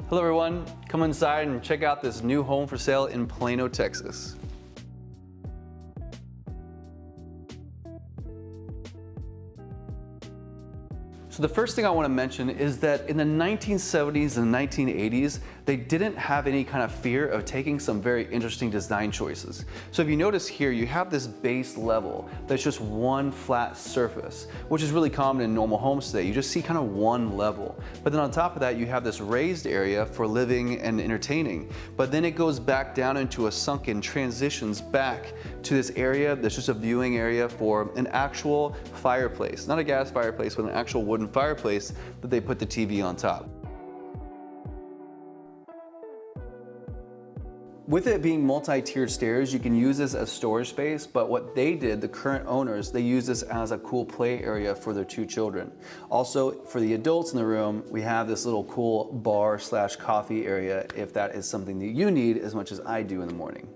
Hello everyone, come inside and check out this new home for sale in Plano, Texas. So the first thing I want to mention is that in the 1970s and 1980s, they didn't have any kind of fear of taking some very interesting design choices. So if you notice here, you have this base level that's just one flat surface, which is really common in normal homes today. You just see kind of one level. But then on top of that, you have this raised area for living and entertaining. But then it goes back down into a sunken, transitions back to this area that's just a viewing area for an actual fireplace. Not a gas fireplace, but an actual wooden fireplace that they put the TV on top. With it being multi-tiered stairs, you can use this as storage space, but what they did, the current owners, they use this as a cool play area for their two children. Also, for the adults in the room, we have this little cool bar/coffee area if that is something that you need as much as I do in the morning.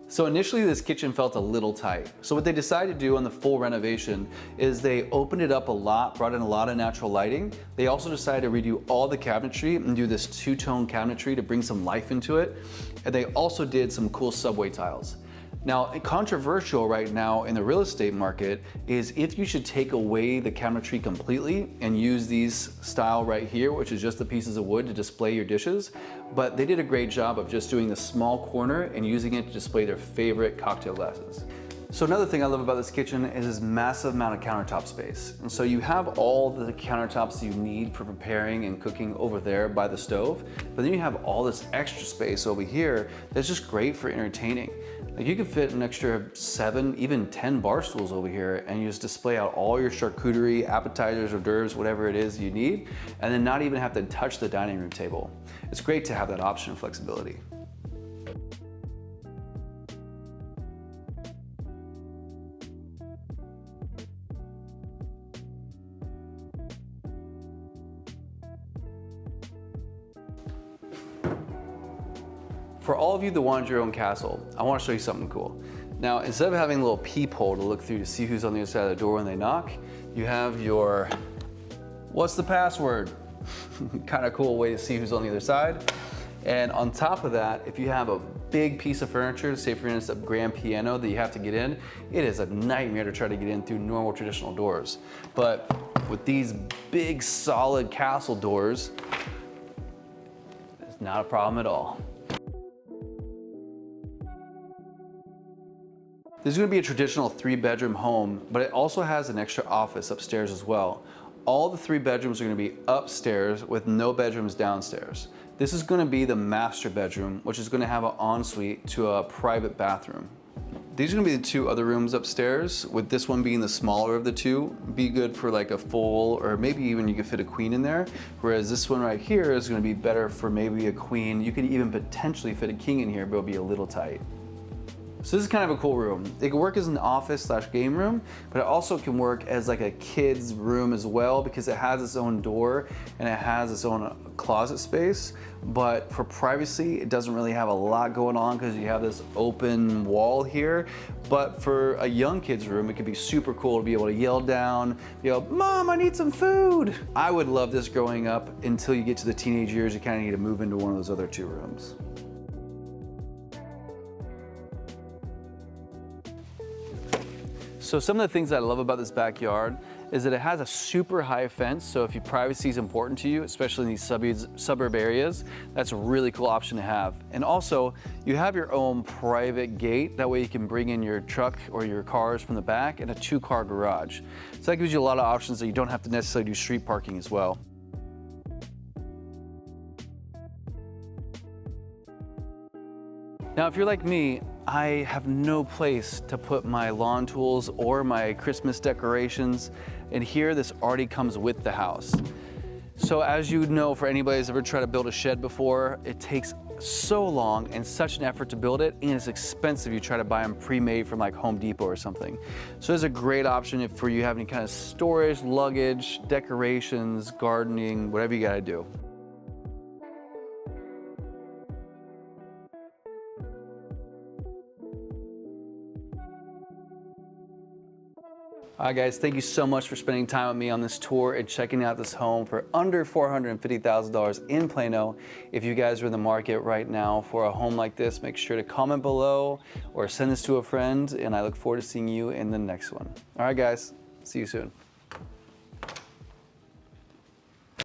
So initially this kitchen felt a little tight. So what they decided to do on the full renovation is they opened it up a lot, brought in a lot of natural lighting. They also decided to redo all the cabinetry and do this two-tone cabinetry to bring some life into it. And they also did some cool subway tiles. Now, controversial right now in the real estate market is if you should take away the cabinetry completely and use these style right here, which is just the pieces of wood to display your dishes. But they did a great job of just doing the small corner and using it to display their favorite cocktail glasses. So another thing I love about this kitchen is this massive amount of countertop space. And so you have all the countertops you need for preparing and cooking over there by the stove, but then you have all this extra space over here that's just great for entertaining. Like you could fit an extra 7, even 10 bar stools over here and you just display out all your charcuterie, appetizers, hors d'oeuvres, whatever it is you need, and then not even have to touch the dining room table. It's great to have that option and flexibility. For all of you that wanted your own castle, I want to show you something cool. Now, instead of having a little peephole to look through to see who's on the other side of the door when they knock, you have your, what's the password? Kind of cool way to see who's on the other side. And on top of that, if you have a big piece of furniture, say for instance a grand piano that you have to get in, it is a nightmare to try to get in through normal traditional doors. But with these big solid castle doors, it's not a problem at all. This is going to be a traditional 3-bedroom home, but it also has an extra office upstairs as well. All the 3 bedrooms are going to be upstairs with no bedrooms downstairs. This is going to be the master bedroom, which is going to have an ensuite to a private bathroom. These are going to be the 2 other rooms upstairs, with this one being the smaller of the 2. Be good for like a full, or maybe even you could fit a queen in there. Whereas this one right here is going to be better for maybe a queen. You could even potentially fit a king in here, but it'll be a little tight. So this is kind of a cool room. It can work as an office/game room, but it also can work as like a kid's room as well because it has its own door and it has its own closet space. But for privacy, it doesn't really have a lot going on because you have this open wall here. But for a young kid's room, it could be super cool to be able to yell down, yell, "Mom, I need some food." I would love this growing up until you get to the teenage years. You kind of need to move into one of those other 2 rooms. So some of the things that I love about this backyard is that it has a super high fence. So if your privacy is important to you, especially in these suburb areas, that's a really cool option to have. And also you have your own private gate. That way you can bring in your truck or your cars from the back and a 2-car garage. So that gives you a lot of options that you don't have to necessarily do street parking as well. Now, if you're like me, I have no place to put my lawn tools or my Christmas decorations, and here this already comes with the house. So as you know, for anybody who's ever tried to build a shed before, it takes so long and such an effort to build it, and it's expensive. You try to buy them pre-made from like Home Depot or something. So it's a great option if for you have any kind of storage, luggage, decorations, gardening, whatever you gotta do. All right, guys, thank you so much for spending time with me on this tour and checking out this home for under $450,000 in Plano. If you guys are in the market right now for a home like this, make sure to comment below or send this to a friend, and I look forward to seeing you in the next one. All right, guys, see you soon.